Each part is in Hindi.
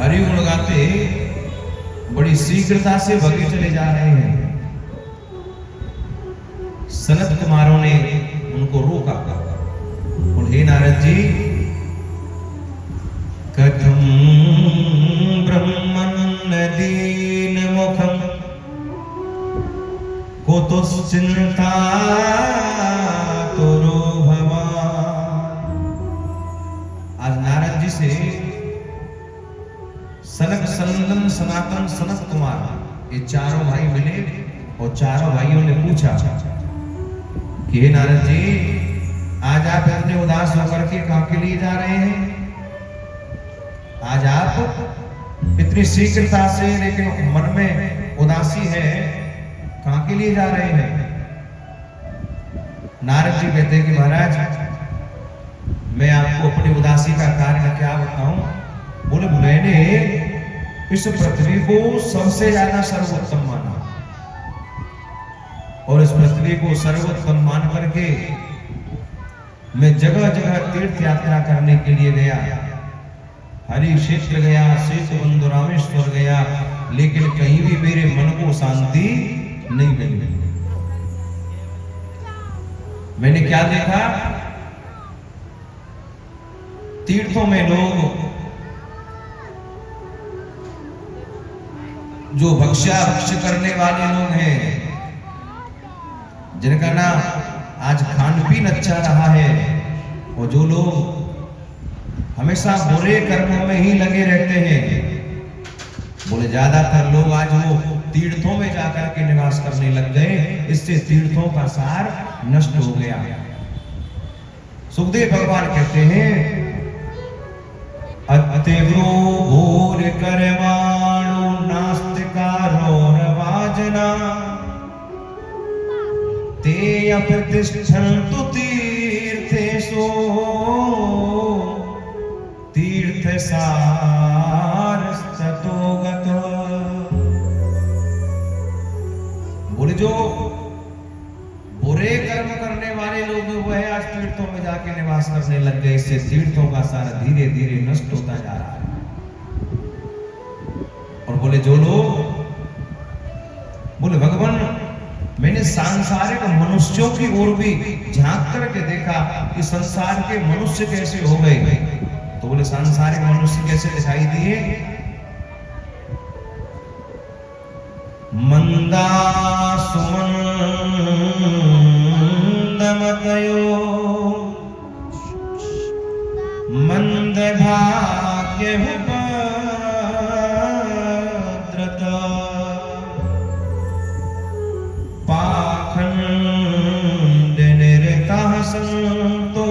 हरि गुण गाते बड़ी शीघ्रता से भगे चले जा रहे हैं। सनत कुमारों ने उनको रोका और हे नारद जी, कथम ब्रह्मन्नदीन मुखम कुतुश्चिन्ता तुरो भवान। आज नारद जी से सनक, सनंदन, सनातन, सनत कुमार ये चारों भाई मिले और चारों भाइयों ने पूछा कि हे नारद जी, आज आप इतने उदास होकर के कहां के लिए जा रहे हैं? आज आप इतनी शीघ्रता से लेकिन मन में उदासी है, कहां के लिए जा रहे हैं? नारद जी कहते हैं कि महाराज, मैं आपको अपनी उदासी का कारण क्या बताऊं। बोले मैंने इस पृथ्वी को सबसे ज्यादा सर्वोत्तम माना और इस पृथ्वी को सर्वोत्तम मान करके मैं जगह जगह तीर्थ यात्रा करने के लिए गया। हरि क्षेत्र गया, सेतुबंधु रामेश्वर गया, लेकिन कहीं भी मेरे मन को शांति नहीं मिली। मैंने क्या देखा? तीर्थों में लोग जो भक्ष्या भक्ष्य करने वाले लोग हैं, जिनका ना आज खान पीन अच्छा रहा है, और जो लोग हमेशा बुरे कर्मों में ही लगे रहते हैं, बोले ज्यादातर लोग आज वो तीर्थों में जाकर के निवास करने लग गए। इससे तीर्थों का सार नष्ट हो गया। सुखदेव भगवान कहते हैं, अतिव्रो भूर कर्माणो नास्तिकारो वाजना ते अप्रतिष्ठन्तु तीर्थेषु तीर्थसारस्ततो गतो। बोले जो बुरे कर्म करने वाले लोग वो है आज तीर्थों में जाके निवास करने लग गए। इससे तीर्थों का सारा धीरे धीरे नष्ट होता जा रहा है। और बोले जो लोग, बोले भगवान, मैंने सांसारिक मनुष्यों की ओर भी झांक करके देखा कि संसार के मनुष्य कैसे हो गए। तो बोले सांसारिक मनुष्य कैसे दिखाई दिए? मंदा सुमंदमतयो मंद भाग्य संतो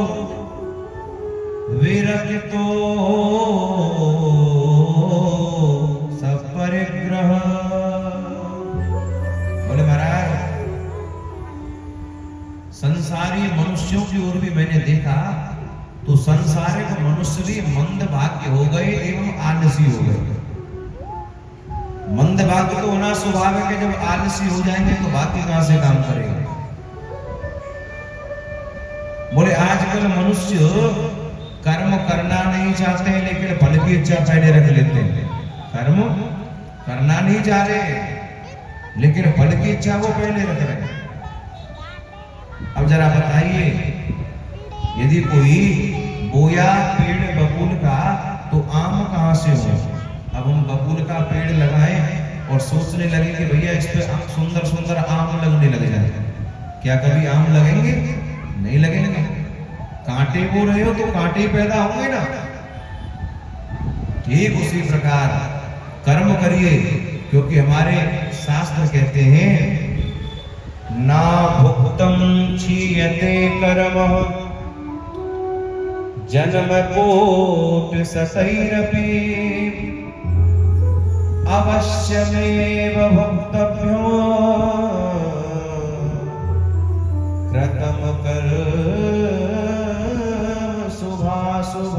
विरक्तो सपरिग्रह। बोले महाराज, संसारी मनुष्यों की ओर भी मैंने देखा तो संसारिक मनुष्य भी मंद भाग्य हो गए एवं आलसी हो गए। मंद भाग्य तो होना स्वाभाविक है, जब आलसी हो जाएंगे तो भाग्य कहां से काम करेगा। बोले आजकल मनुष्य कर्म करना नहीं चाहते, लेकिन फल की इच्छा पहले रख लेते हैं। कर्म करना नहीं चाह रहे, लेकिन फल की इच्छा वो पहले रख रहे हैं। अब जरा बताइए, यदि कोई बोया पेड़ बबूल का तो आम कहां से हो? अब हम बबूल का पेड़ लगाएं और सोचने लगे कि भैया इस पे सुंदर सुंदर आम लगने लग जाए, क्या कभी आम लगेंगे? नहीं लगेंगे। कांटे बो रहे हो तो कांटे पैदा होंगे ना। ठीक उसी प्रकार कर्म करिए, क्योंकि हमारे शास्त्र कहते हैं ना भुक्तम क्षीयते कर्म जन्म कोट सतैरपि अवश्यमेव भुक्तव्यो कृतम कर शुभाशुभ।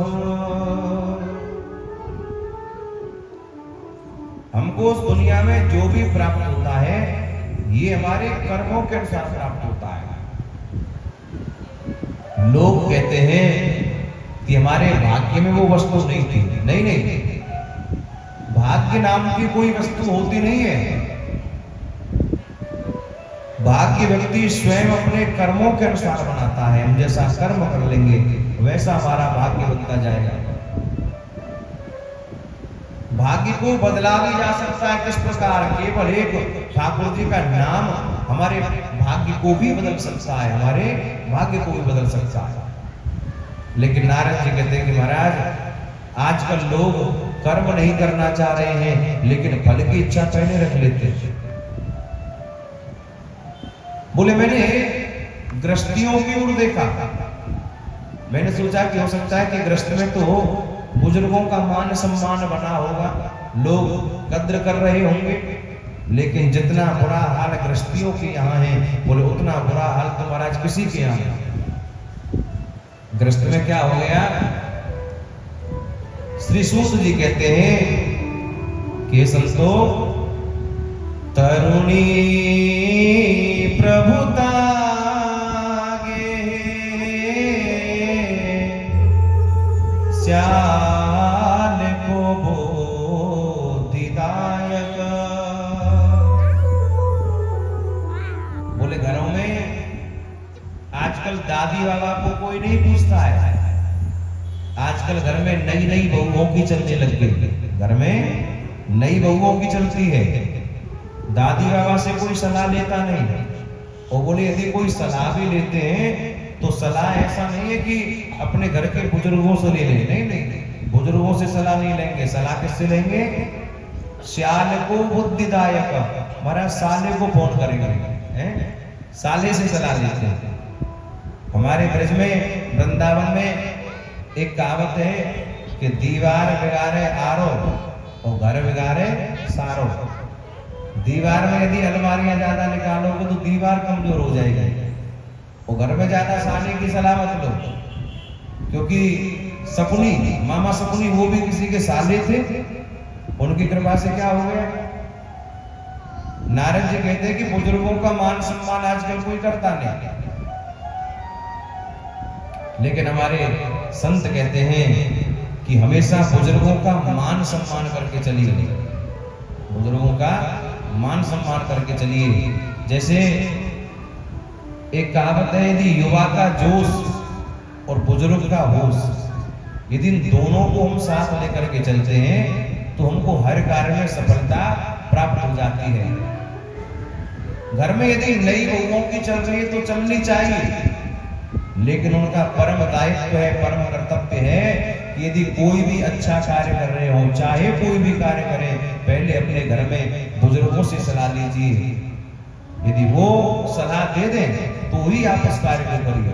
हमको उस दुनिया में जो भी प्राप्त होता है ये हमारे कर्मों के अनुसार प्राप्त होता है। लोग कहते हैं कि हमारे भाग्य में वो वस्तु नहीं थी। नहीं नहीं, भाग्य नाम की कोई वस्तु होती नहीं है। भाग्य व्यक्ति स्वयं अपने कर्मों के अनुसार बनाता है। हम जैसा कर्म कर लेंगे वैसा हमारा भाग्य बनता जाएगा। भाग्य को बदला भी जा सकता है। किस प्रकार? केवल एक ठाकुर जी का नाम हमारे भाग्य को भी बदल सकता है, हमारे भाग्य को भी बदल सकता है। लेकिन नारद जी कहते हैं कि महाराज आजकल लोग कर्म नहीं करना चाह रहे हैं, लेकिन फल की इच्छा पहले रख लेते हैं। बोले मैंने गृहस्थियों की ओर देखा, मैंने सोचा कि हो सकता है कि गृहस्थ में तो बुजुर्गों का मान सम्मान बना होगा, लोग कद्र कर रहे होंगे, लेकिन जितना बुरा हाल गृहस्थियों के यहाँ है, बोले उतना बुरा हाल तो महाराज किसी के यहाँ है। गृहस्थ में क्या हो गया? श्री सूत जी कहते हैं कि संतो तरुणी प्रभुता श्याल को बोधिदायक। बोले घरों में आजकल दादी बाबा को कोई नहीं पूछता है। आजकल घर में नई नई बहुओं की चलने लग गई, घर में नई बहुओं की चलती है। दादी बाबा से कोई सलाह लेता नहीं। और बोले यदि कोई सलाह भी लेते हैं तो सलाह ऐसा नहीं है कि अपने घर के बुजुर्गों से ले लें, नहीं नहीं, बुजुर्गों से सलाह नहीं लेंगे। सलाह किससे लेंगे? श्याल को बुद्धिदायक, हमारा साले को फोन करेंगे, साले से सलाह लेते हैं। हमारे ब्रज में वृंदावन में एक कहावत है कि दीवार बिगाड़े आरो और घर बिगाड़े सारो। दीवार में यदि अलमारियां ज्यादा निकालोगे तो दीवार कमजोर हो जाएगी, और घर में ज्यादा साले की सलाह मत लो, क्योंकि सपनी मामा सपनी वो भी किसी के साले थे, उनकी कृपा से क्या हो गया। नारद जी कहते हैं कि बुजुर्गों का मान सम्मान आजकल कोई करता नहीं, लेकिन हमारे संत कहते हैं कि हमेशा बुजुर्गों का मान सम्मान करके चलिए, बुजुर्गों का मान सम्मान करके चलिए। जैसे एक कहावत है, यदि युवा का जोश और बुजुर्ग का होश, यदि इन दोनों को हम साथ लेकर के चलते हैं तो हमको हर कार्य में सफलता प्राप्त हो जाती है। घर में यदि नई बहुओं की चल रही है तो चलनी चाहिए, लेकिन उनका परम दायित्व है, परम कर्तव्य है कि यदि कोई भी अच्छा कार्य कर रहे हो, चाहे कोई भी कार्य करें, पहले अपने घर में बुजुर्गों से सलाह लीजिए। यदि वो सलाह दे दें तो ही आप इस कार्य को करिए।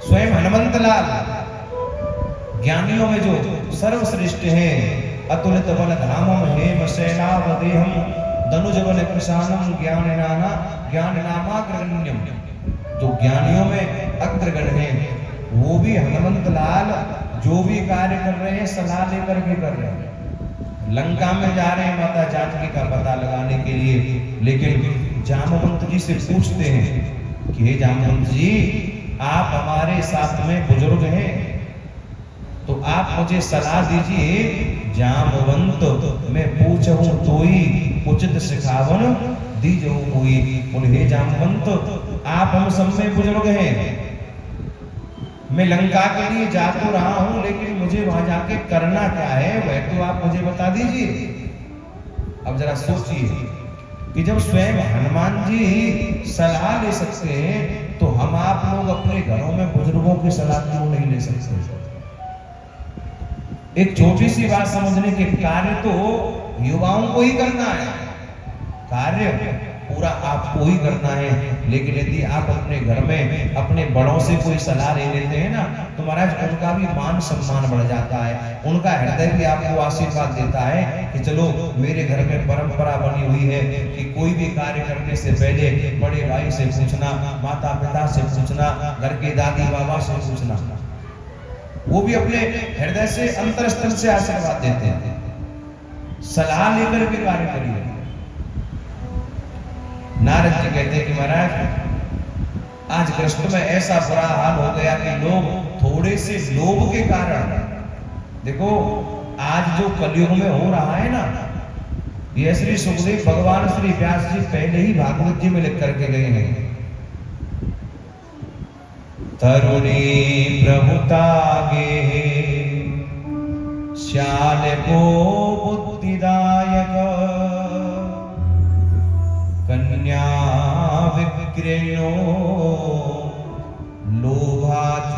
स्वयं हनुमंत लाल ज्ञानियों में जो सर्वश्रेष्ठ हैं, अतुलित बल धामम हेम सेनावदेहम धनुजबल कृशानम ज्ञान नामाग्रगण्यम, जो ज्ञानियों में अग्रगण हैं, वो भी हनुमंत लाल जो भी कार्य कर रहे हैं सलाह लेकर के कर रहे हैं। लंका में जा रहे हैं माता जानकी का पता लगाने के लिए, लेकिन जामवंत जी से पूछते हैं कि हे जामवंत जी, आप हमारे साथ में बुजुर्ग हैं तो आप मुझे सलाह दीजिए। जामवंत मैं पूछूं तो ही उचित सिखावन दीजो हुई। बोले हे जामवंत, आप हम सब में बुजुर्ग हैं, मैं लंका के लिए जा तो रहा हूं, लेकिन मुझे वहां जाके करना क्या है वह तो आप मुझे बता दीजिए। अब जरा सोचिए कि जब स्वयं हनुमान जी सलाह ले सकते हैं तो हम आप लोग अपने घरों में बुजुर्गों की सलाह क्यों नहीं ले सकते। एक छोटी सी बात समझने के, कार्य तो युवाओं को ही करना है, कार्य पूरा आपको ही करना है, लेकिन यदि आप अपने घर में अपने बड़ों से कोई सलाह ले लेते हैं ना तो महाराज उनका भी मान सम्मान बढ़ जाता है, उनका हृदय भी आपको आशीर्वाद देता है कि चलो मेरे घर में परंपरा बनी हुई है कि कोई भी कार्य करने से पहले बड़े भाई से पूछना, माता पिता से पूछना, घर के दादी बाबा से पूछना। वो भी अपने हृदय से अंतरस्थल से आशीर्वाद देते हैं। सलाह लेकर के कार्य करिए। नारद जी कहते हैं कि महाराज आज गृहस्थ में ऐसा बुरा हाल हो गया कि लोग थोड़े से लोभ के कारण देखो आज जो कलयुग में हो रहा है ना, ये श्री सुखदेव भगवान श्री व्यास जी पहले ही भागवत जी में लिख करके गए हैं। तरुणी प्रभुतागे श्याल को बुद्धिदायक कन्या विक्रेणो लोभात्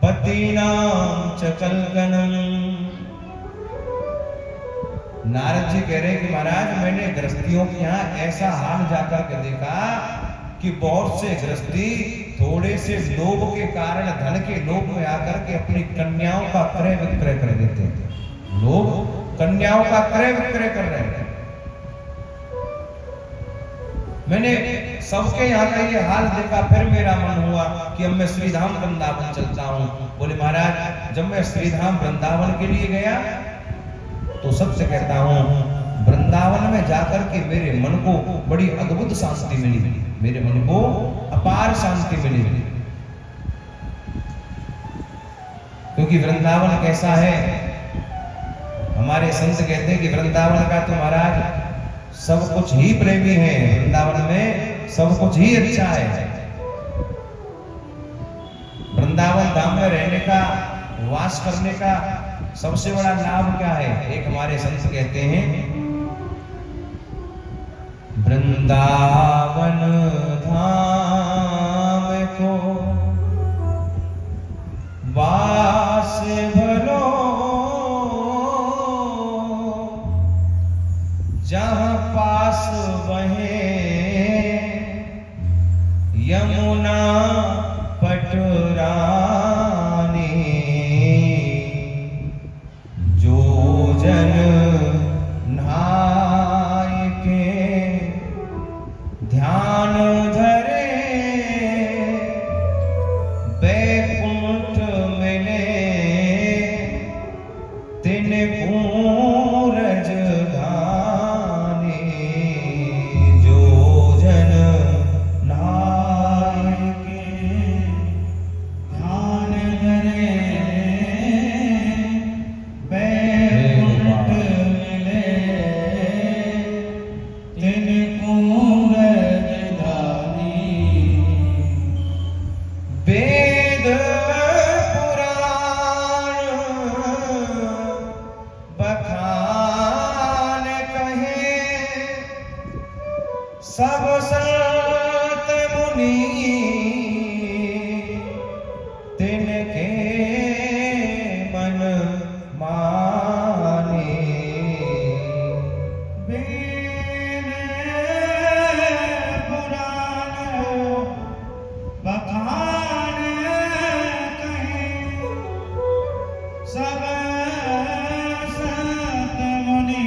पतिनां च कल्कनम्। नारद जी कह रहे हैं कि महाराज मैंने गृहस्थियों के यहाँ ऐसा हाल जाकर के देखा कि बहुत से गृहस्थी थोड़े से लोभ के कारण, धन के लोभ में आकर के अपनी कन्याओं का क्रय विक्रय कर देते हैं। लोग कन्याओं का क्रय विक्रय कर रहे हैं। मैंने सबके यहाँ का ये हाल देखा, फिर मेरा मन हुआ कि अब मैं श्रीधाम वृंदावन चलता हूँ। बोले महाराज जब मैं श्रीधाम वृंदावन के लिए गया तो सत्य कहता हूँ वृंदावन में जाकर के मेरे मन को बड़ी अद्भुत शांति मिली, मेरे मन को अपार शांति मिली। क्योंकि वृंदावन कैसा है, हमारे संत कहते हैं कि वृंदावन का तो महाराज सब कुछ ही प्रेमी है, वृंदावन में सब कुछ ही अच्छा है। वृंदावन धाम में रहने का, वास करने का सबसे बड़ा लाभ क्या है? एक हमारे संत कहते हैं वृंदावन धाम को वास भलो, जहाँ पास बहे यमुना पटरानी, जो जन नहाय के ध्यान धरे बैकुंठ मिले तिन पूरज धानी। जो जन नहाय के ध्यान धरे बैकुंठ मिले तिन पूरज धानी। वेद पुराण बखान कहे सब संत मुनि तिनके मन माने। वेद पुराण बखान कहे सब संत मुनि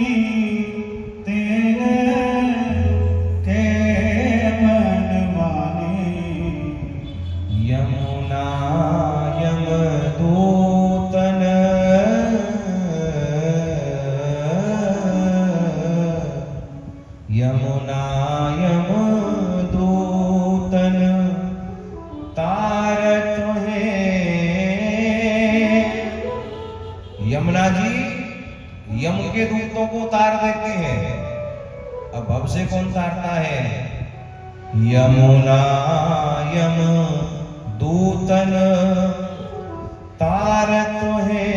तिनके मन माने। यमुना यमदूतन यमुना यमदूतन तारत है। यमुना जी यम के दूतों को तार देते हैं। अब भव से कौन तारता है? यमुना यम दूतन तारत है,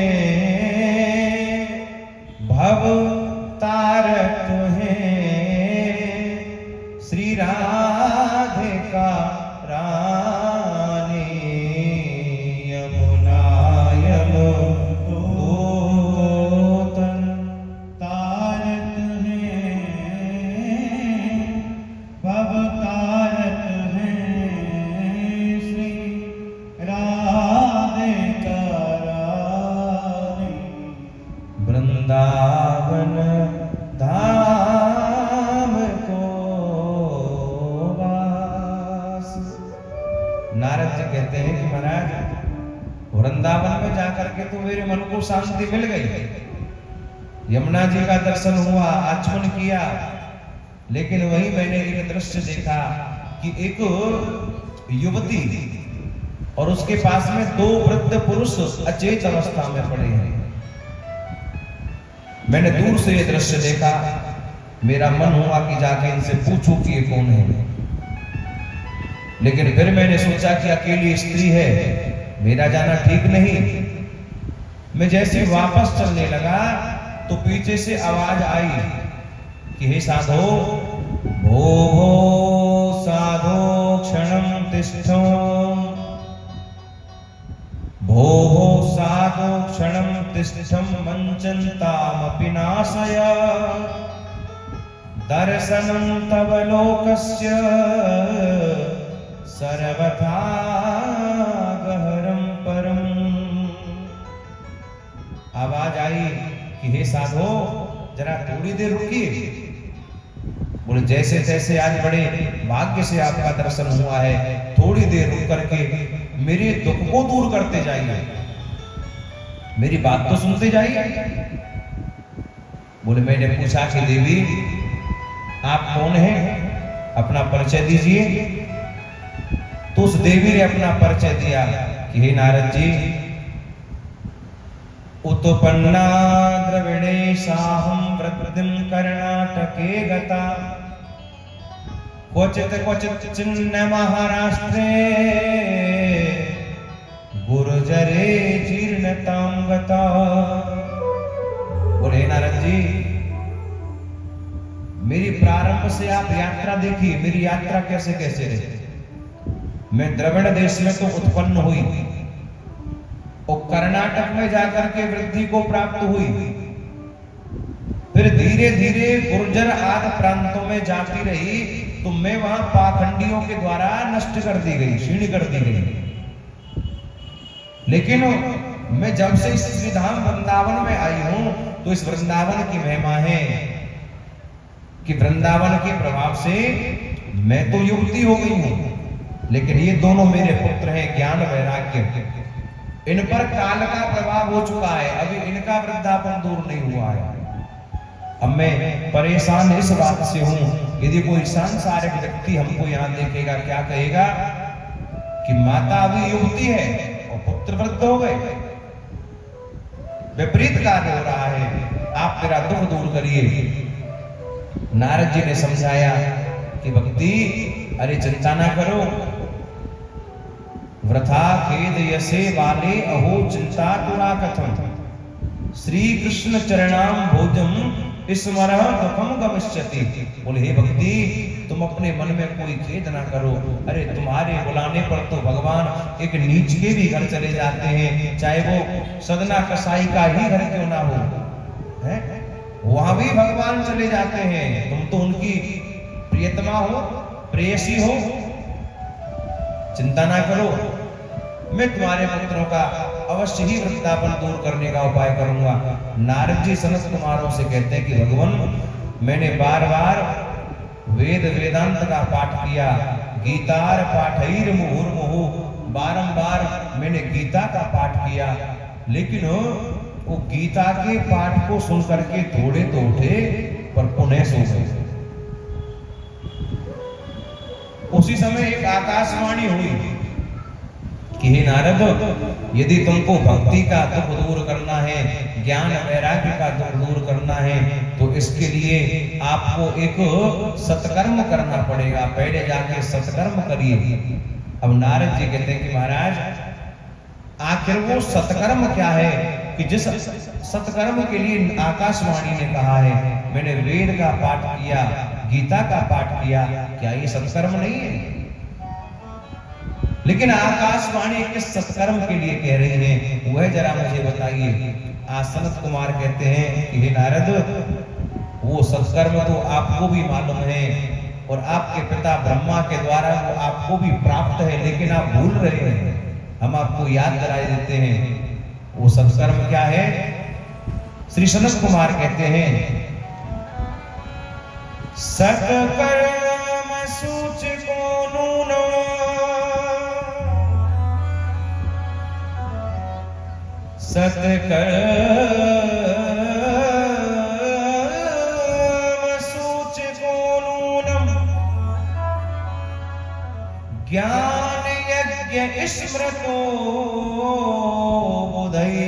भव तारत है। श्री राधिका रानी यमुना यम दूतन तारत है, भव तारत है। श्री राधिका रानी वृंदावन धाम को वास। नारद जी कहते हैं कि महाराज वृंदावन में जाकर के तो मेरे मन को शांति मिल गई, यमुना जी का दर्शन हुआ, आचमन किया, लेकिन वही मैंने एक दृश्य देखा कि एक युवती और उसके पास में दो वृद्ध पुरुष अचेत अवस्था में पड़े हैं। मैंने दूर से ये दृश्य देखा, मेरा मन हुआ कि जाके इनसे पूछूं कि ये कौन है, लेकिन फिर मैंने सोचा कि अकेली स्त्री है, मेरा जाना ठीक नहीं। मैं जैसे वापस चलने लगा तो पीछे से आवाज आई कि हे साधो, भो साधो क्षणं तिष्ठो, भो साधो क्षणं तिष्ठं वञ्चन्तामपि नाशय, दर्शनं तव लोकस्य सर्वथा गहरं परम। आवाज आई कि हे साधो, जरा थोड़ी देर रुकिए। बोले जैसे तैसे आज बड़े भाग्य से आपका दर्शन हुआ है, थोड़ी देर रुक करके मेरे दुख को दूर करते जाइए, मेरी बात तो सुनते जाइए। बोले मैंने पूछा कि देवी आप कौन हैं, अपना परिचय दीजिए। तो उस देवी ने अपना परिचय दिया कि हे नारद जी, उत्पन्ना द्रविडेशाहं वृद्धिं कर्णाटके गता, क्वचित् क्वचित् चिन्न महाराष्ट्रे, गुर्जरे जीर्णतां गता। बोले नारद जी, मेरी प्रारंभ से आप यात्रा देखिए, मेरी यात्रा कैसे कैसे रही। मैं द्रविड़ देश में तो उत्पन्न हुई और कर्नाटक में जाकर के वृद्धि को प्राप्त हुई, फिर धीरे धीरे गुर्जर आदि प्रांतों में जाती रही, तो मैं वहां पाखंडियों के द्वारा नष्ट कर दी गई, क्षीण कर दी गई। लेकिन मैं जब से इस श्रीधाम वृंदावन में आई हूं, तो इस वृंदावन की महिमा है कि वृंदावन के प्रभाव से मैं तो युवती हो गई हूं, लेकिन ये दोनों मेरे पुत्र हैं ज्ञान वैराग्य, इन पर काल का प्रभाव हो चुका है, अभी इनका वृद्धापन दूर नहीं हुआ है। अब मैं परेशान इस बात से हूं, यदि कोई सांसारिक व्यक्ति हमको यहाँ देखेगा क्या कहेगा कि माता अभी युवती है और पुत्र वृद्ध हो गए। विपरीत कार्य हो रहा है, आप मेरा दुख दूर करिए। नारद जी ने समझाया कि भक्ति, अरे चिंता ना करो, वृथा खेद यसे वाले अहो चिंता तुरा कथम, श्री कृष्ण चरणाम भोजम स्मरः दुखम गमिष्यति। बोले हे भक्ति, तुम अपने मन में कोई खेद ना करो, अरे तुम्हारे बुलाने पर तो भगवान एक नीच के भी घर चले जाते हैं, चाहे वो सदना कसाई का ही घर क्यों ना हो, है वहां भी भगवान चले जाते हैं। तुम तो उनकी प्रियतमा हो, प्रेयसी हो, चिंता ना करो, मैं तुम्हारे पुत्रों का अवश्य ही वृद्धापन दूर करने का उपाय करूंगा। नारद जी सनत कुमारों से कहते हैं कि भगवान, मैंने बार बार वेद वेदांत का पाठ किया, गीतार पाठैर मुहुर्मुहु, बारंबार मैंने गीता का पाठ किया, लेकिन वो गीता के पाठ को सुन करके थोड़े तो उठे पर पुनः सो गए। उसी समय एक आकाशवाणी हुई कि हे नारद, यदि तुमको भक्ति का दुख दूर करना है, ज्ञान वैराग्य का दुख दूर करना है, तो इसके लिए आपको एक सत्कर्म करना पड़ेगा, पहले जाके सत्कर्म करिए। अब नारद जी कहते हैं कि महाराज, आखिर वो सत्कर्म क्या है कि जिस सत्कर्म के लिए आकाशवाणी ने कहा है, मैंने वेद का पाठ किया, गीता का पाठ किया, क्या ये सत्कर्म नहीं है? लेकिन आकाशवाणी किस सत्कर्म के लिए कह रही है, वह जरा मुझे बताइए। सनत कुमार कहते हैं कि हे नारद, वो सत्कर्म तो आपको भी मालूम है और आपके पिता ब्रह्मा के द्वारा वो आपको भी प्राप्त है, लेकिन आप भूल रहे हैं, हम आपको याद दिला देते हैं। वो सत्कर्म क्या है? श्री सनत कुमार कहते हैं, सत्कर्म सूच को नूनो, सत्कर्म सूच को नूनम, ज्ञान यज्ञ स्मृतो बुधै,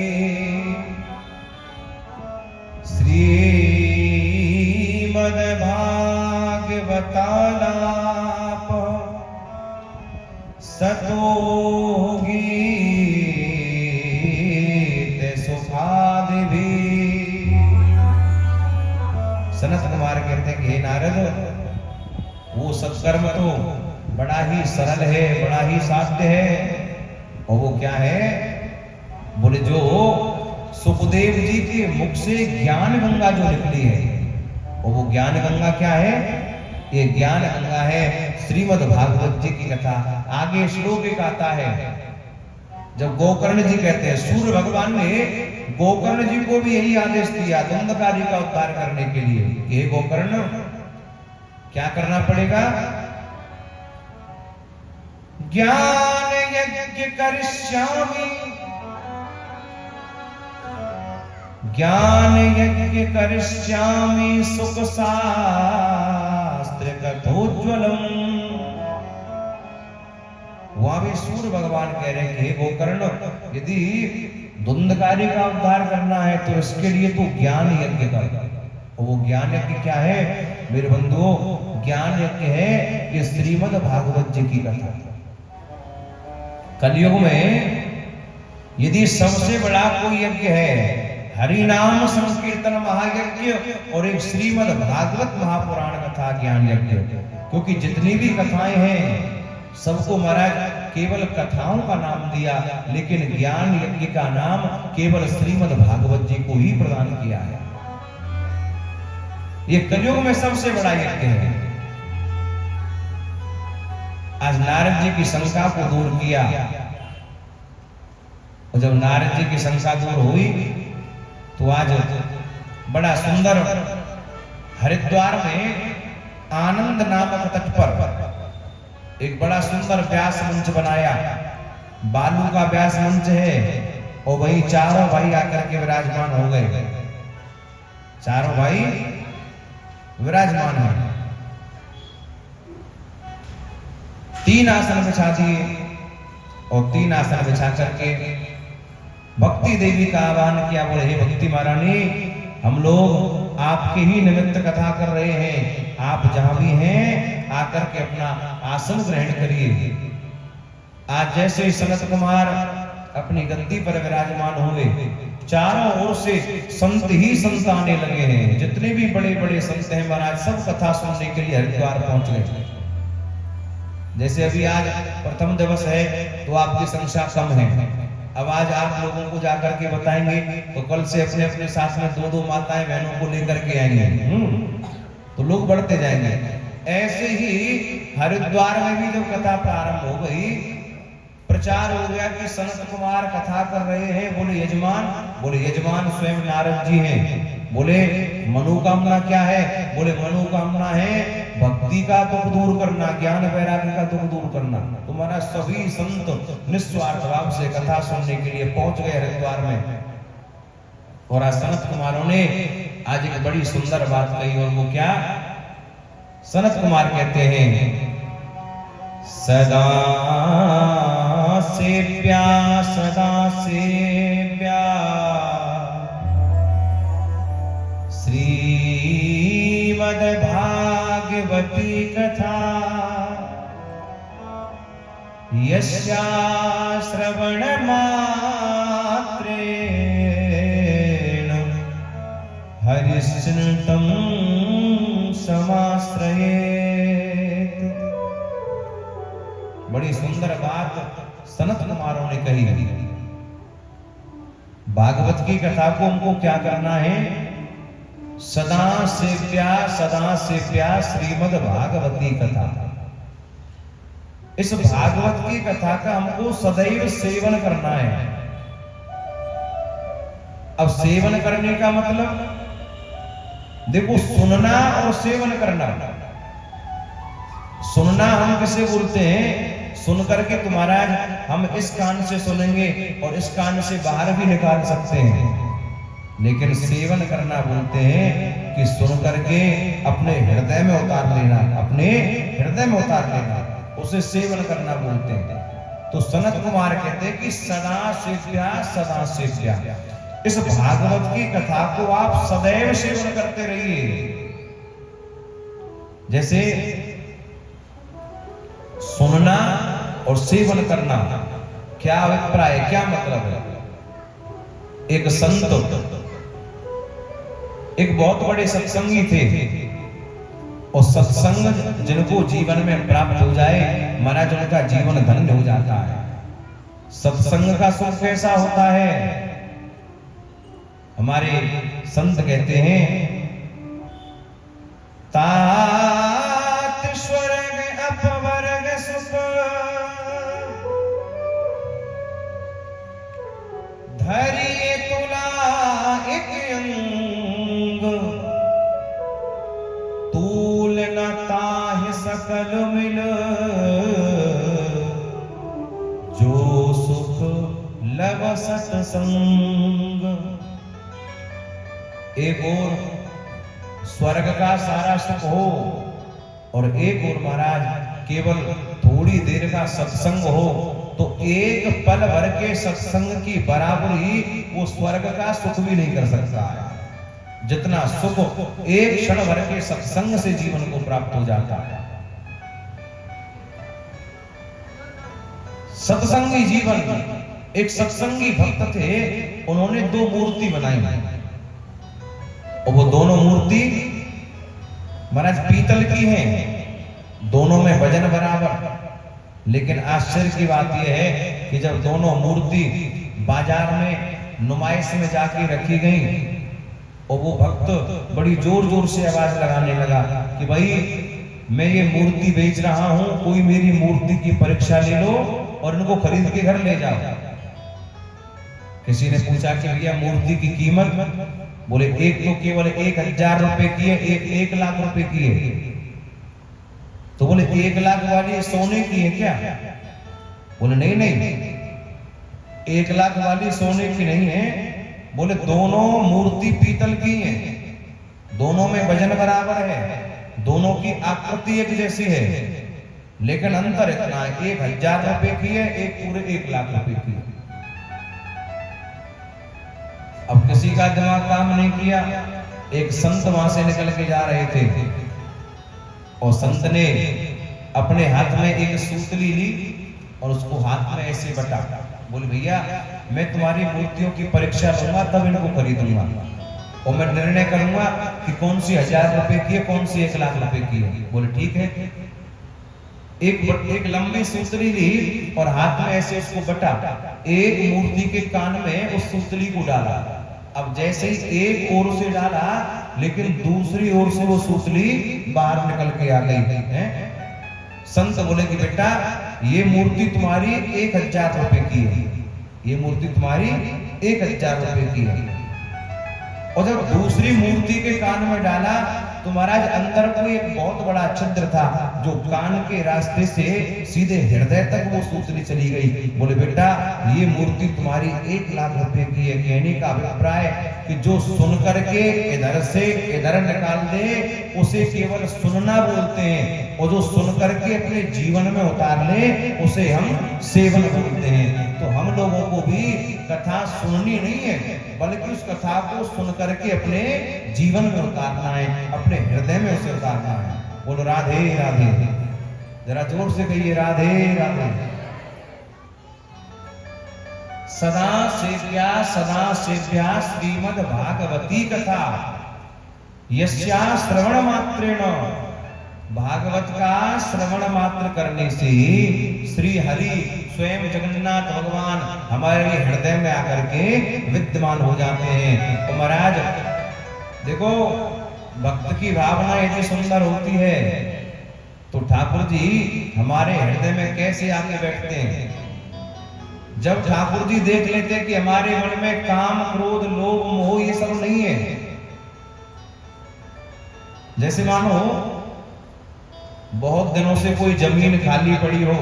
श्री करते कि हे नारद, वो सत्कर्म तो बड़ा ही सरल है, बड़ा ही साध्य है। और वो क्या है? बोले जो सुखदेव जी के मुख से ज्ञान गंगा जो निकली है, और वो ज्ञान गंगा क्या है? ये ज्ञान गंगा है श्रीमद् भागवत जी की कथा। आगे श्लोक एक आता है, जब गोकर्ण जी कहते हैं, सूर्य भगवान ने गोकर्ण जी को भी यही आदेश दिया धुंधकारी का उद्धार करने के लिए कि हे गोकर्ण, क्या करना पड़ेगा? ज्ञान यज्ञ करिष्यामि, ज्ञान यज्ञ करिष्यामि सुख शास्त्र कथोज्वलम। वहां भी सूर्य भगवान कह रहे हैं कि हे गोकर्ण, यदि धुंधकारी का उद्धार करना है तो इसके लिए तू ज्ञान यज्ञ कर। और वो ज्ञान यज्ञ क्या है मेरे बंधुओं? ज्ञान यज्ञ है ये श्रीमद् भागवत जी की कथा। कलयुग में यदि सबसे बड़ा कोई यज्ञ है, हरि नाम संकीर्तन महायज्ञ और एक श्रीमद् भागवत महापुराण कथा ज्ञान यज्ञ। क्योंकि जितनी भी कथाएं हैं सबको महाराज केवल कथाओं का नाम दिया, लेकिन ज्ञान यज्ञ का नाम केवल श्रीमद् भागवत जी को ही प्रदान किया है। ये कलयुग में सबसे बड़ा यज्ञ है। आज नारद जी की शंका को दूर किया, और जब नारद जी की शंका दूर हुई तो आज बड़ा सुंदर हरिद्वार में आनंद नामक तट पर एक बड़ा सुंदर व्यास मंच बनाया। बालू का व्यास मंच है, और वही चारों भाई आकर के विराजमान हो गए। चारों भाई विराजमान है। 3 आसन बिछा दिए, और 3 आसन बिछा करके भक्ति देवी का आह्वान किया। बोले हे भक्ति महारानी, हम लोग आपके ही निमित्त कथा कर रहे हैं, आप जहां भी हैं आकर के अपना आसन ग्रहण करिए। आज जैसे सनत कुमार अपनी गद्दी पर विराजमान हुए, चारों ओर से संत ही संत आने लगे हैं। जितने भी बड़े बड़े संत हैं महाराज, सब कथा सुनने के लिए हरिद्वार पहुंच गए। जैसे अभी आज प्रथम दिवस है तो आपकी संख्या कम है। अब आज आप लोगों को जाकर के बताएंगे तो कल से अपने अपने साथ में 2-2 माताएं बहनों को लेकर के आएंगे, तो लोग बढ़ते जाएंगे। ऐसे ही हरिद्वार में भी जब कथा प्रारंभ हो गई, प्रचार हो गया कि सनत कुमार कथा कर रहे हैं। बोले यजमान, बोले यजमान स्वयं नारद जी हैं। बोले मनोकामना क्या है? बोले मनोकामना है भक्ति का दुख दूर करना, ज्ञान वैराग्य का दुख दूर करना। तुम्हारा सभी संत निस्वार्थ भाव से कथा सुनने के लिए पहुंच गए हरिद्वार में। और आज सनत कुमारों ने आज एक बड़ी सुंदर बात कही, और वो क्या? सनत कुमार कहते हैं, सदा सेव्या सदा सेव्या श्रीमद् भागवती कथा, यस्या श्रवण मात्रेण हरिश्चिंतन समाश्रयेत। बड़ी सुंदर बात सनत कुमारों ने कही। भागवत की कथा को हमको क्या करना है? सदा सेव्या श्रीमद् भागवती कथा। इस भागवत की कथा का हमको सदैव सेवन करना है। अब सेवन करने का मतलब देखो, सुनना और सेवन करना। सुनना हम किसे बोलते हैं? सुन करके तुम्हारा हम इस कान से सुनेंगे और इस कान से बाहर भी निकाल सकते हैं, लेकिन सेवन करना बोलते हैं कि सुन करके अपने हृदय में उतार लेना, अपने हृदय में उतार लेना, उसे सेवन करना बोलते हैं। तो सनत कुमार कहते हैं कि सदा सेव्या इस भागवत की कथा को आप सदैव सेवन करते रहिए। जैसे सुनना और सेवन करना, क्या अभिप्राय, क्या मतलब है? एक संत, एक बहुत बड़े सत्संगी थे, और सत्संग जिनको जीवन में प्राप्त हो जाए महाराज उनका जीवन धन्य हो जाता है। सत्संग का सुख कैसा होता है? हमारे संत कहते हैं तात स्वर्ग अपवर्ग सुख धरिए तुला एक अंग तूल न ताहि सकल मिल जो सुख लव सत्संग। एक और स्वर्ग का सारा सुख हो और एक और महाराज केवल थोड़ी देर का सत्संग हो तो एक पल भर के सत्संग की बराबरी वो स्वर्ग का सुख भी नहीं कर सकता है। जितना सुख एक क्षण भर के सत्संग से जीवन को प्राप्त हो जाता है। सत्संगी जीवन, एक सत्संगी भक्त थे, उन्होंने दो मूर्ति बनाई और वो दोनों मूर्ति महाराज पीतल की हैं, दोनों में वजन बराबर। लेकिन आश्चर्य की बात यह है कि जब दोनों मूर्ति बाजार में नुमाइश में जाके रखी गई और वो भक्त बड़ी जोर जोर से आवाज लगाने लगा कि भाई मैं ये मूर्ति बेच रहा हूं, कोई मेरी मूर्ति की परीक्षा ले लो और इनको खरीद के घर ले जाओ। किसी ने पूछा कि भैया मूर्ति की कीमत? बोले एक तो केवल 1000 रुपए की है, एक 1 लाख रुपए की है। तो बोले 1 लाख वाली सोने की है क्या? बोले नहीं नहीं, 1 लाख वाली सोने की नहीं है। बोले दोनों मूर्ति पीतल की है, दोनों में वजन बराबर है, दोनों की आकृति एक जैसी है, लेकिन अंतर इतना है 1000 रुपए की है, एक पूरे 1 लाख रुपए की है। अब किसी का दिमाग काम नहीं किया। एक संत वहां से निकल के जा रहे थे और संत ने अपने हाथ में एक सूतली ली और उसको हाथ में ऐसे बटा। बोले भैया मैं तुम्हारी मूर्तियों की परीक्षा लूंगा तब इनको खरीदूंगा और मैं निर्णय करूंगा कि कौन सी 1000 रुपए की है, कौन सी 1 लाख रुपए की है। बोले ठीक है। एक लंबी सूतली ली और हाथ में ऐसे उसको बटा, एक मूर्ति के कान में उस सूतली को डाला। अब जैसे ही एक ओर से डाला लेकिन दूसरी ओर से वो सूतली बाहर निकल के आ गई है। संत बोले कि बेटा ये मूर्ति तुम्हारी 1000 रुपए की है, ये मूर्ति तुम्हारी 1000 रुपए की है। और जब दूसरी मूर्ति के कान में डाला तो महाराज अंदर कोई एक बहुत बड़ा छिद्र था जो कान के रास्ते से सीधे हृदय तक वो सूतली चली गई। बोले बेटा ये मूर्ति तुम्हारी 1 लाख रुपए की है। कहने का अभिप्राय कि जो सुन करके इधर से इधर निकाल दे उसे केवल सुनना बोलते हैं, और जो सुन करके अपने जीवन में उतार ले उसे हम सेवन बोलते हैं। तो हम लोगों को भी कथा सुननी नहीं है बल्कि उस कथा को सुन करके अपने जीवन में उतारना है, अपने हृदय में उसे उतारना है। बोलो राधे राधे, जरा जोर से कहिए राधे राधे। सदा सेव्या श्रीमद् भागवती कथा यस्या श्रवण मात्रेण, भागवत का श्रवण मात्र करने से श्री हरि स्वयं जगन्नाथ भगवान हमारे हृदय में आकर के विद्यमान हो जाते हैं। तो महाराज देखो भक्त की भावना इतनी सुंदर होती है तो ठाकुर जी हमारे हृदय में कैसे आके बैठते हैं। जब ठाकुर जी देख लेते हैं कि हमारे मन में काम क्रोध लोभ मोह ये सब नहीं है, जैसे मानो बहुत दिनों से कोई जमीन खाली पड़ी हो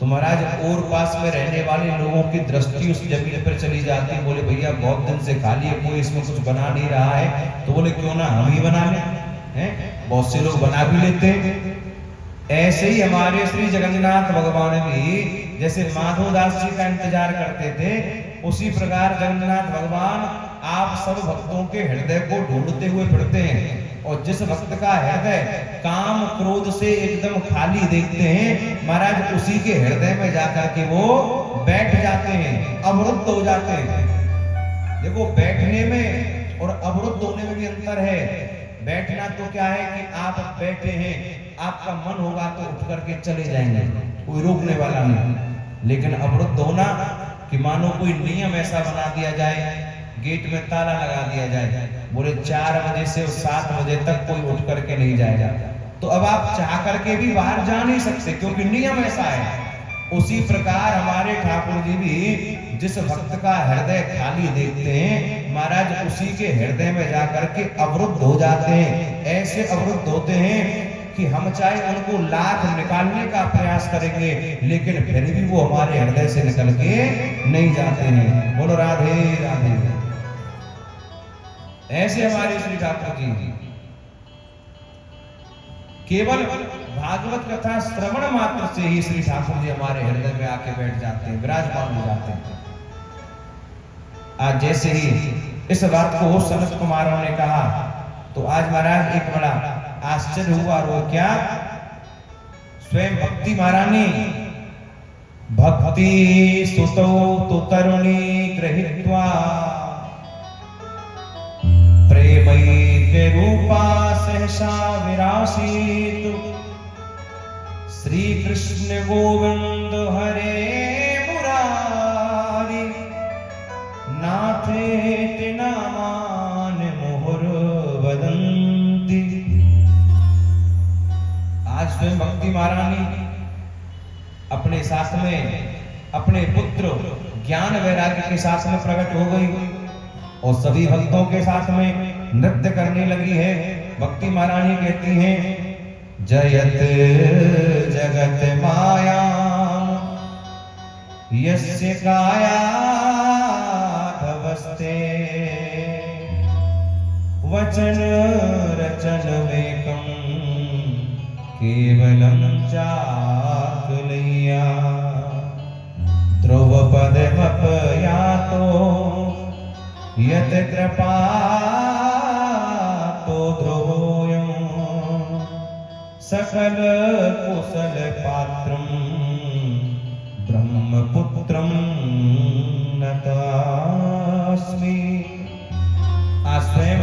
तो महाराज और पास में रहने वाले लोगों की दृष्टि उस जमीन पर चली जाती। बोले भैया बहुत दिन से खाली है, कोई इसमें कुछ बना नहीं रहा है, तो बोले क्यों ना हम ही बना लें, हैं? बहुत से लोग बना भी लेते हैं। ऐसे ही हमारे श्री जगन्नाथ भगवान भी जैसे माधोदास जी का इंतजार करते थे, उसी प्रकार जगन्नाथ भगवान आप सब भक्तों के हृदय को ढूंढते हुए फिरते हैं। और जिस भक्त का हृदय काम क्रोध से एकदम खाली देखते हैं महाराज उसी के हृदय में जाकर के वो बैठ जाते हैं, अवरुद्ध हो जाते हैं। देखो बैठने में और अवरुद्ध होने में भी अंतर है। बैठना तो क्या है कि आप बैठे हैं, आपका मन होगा तो उठ करके चले जाएंगे, कोई रोकने वाला नहीं। लेकिन अवरुद्ध होना कि मानो कोई नियम ऐसा बना दिया जाए, गेट में ताला लगा दिया जाए, बोले 4 बजे से 7 बजे तक कोई उठ करके नहीं जाएगा, तो अब आप चाह करके भी बाहर जा नहीं सकते क्योंकि नियम ऐसा है। उसी प्रकार हमारे ठाकुर जी भी जिस भक्त का हृदय खाली देखते हैं महाराज, उसी के हृदय में जाकर के अवरुद्ध हो जाते हैं। ऐसे अवरुद्ध होते हैं कि हम चाहे उनको लाख निकालने का प्रयास करेंगे लेकिन फिर भी वो हमारे हृदय से निकल के नहीं जाते हैं। बोलो राधे राधे। ऐसे हमारे श्री ठाकुर जी केवल भागवत कथा श्रवण मात्र से ही श्री ठाकुर जी हमारे हृदय में आके बैठ जाते हैं, विराजमान हो जाते हैं। आज जैसे ही इस बात को सनत कुमारों ने कहा तो आज महाराज एक बड़ा आश्चर्य हुआ। और वो क्या, स्वयं भक्ति महारानी भक्ति सुतो तो तरुणी गृहीत्वा प्रेमैक रूपा सहसा विरासीत श्री कृष्ण गोविंद हरे मुरारी नाथे नामान मोहर वदंती। आज स्वयं भक्ति महारानी अपने साथ में अपने पुत्र ज्ञान वैराग्य के साथ में प्रकट हो गई और सभी भक्तों के साथ में नृत्य करने लगी है। भक्ति महारानी कहती हैं जयत जगत माया यस्य काया धवस्ते वचन रचन वेकम केवलम चाकलैया ध्रुव पदमपयातो यत कृपा तो ध्रुवोऽयं सकल कुशल पात्रम ब्रह्मपुत्रम नतास्मि। आज स्वयं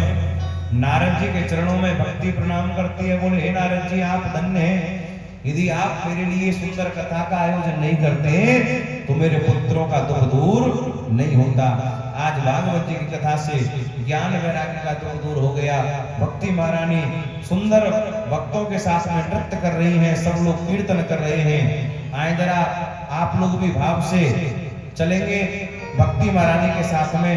नारद जी के चरणों में भक्ति प्रणाम करती है, बोले हे नारद जी आप धन्य हैं, यदि आप मेरे लिए सुंदर कथा का आयोजन नहीं करते तो मेरे पुत्रों का दुख दूर नहीं होता। आज भागवत जी की कथा से ज्ञान वैराग्य का दुख दूर हो गया। भक्ति महारानी सुंदर भक्तों के साथ में नृत्य कर रही हैं, सब लोग कीर्तन कर रहे हैं। आए जरा आप लोग भी भाव से चलेंगे भक्ति महारानी के साथ में।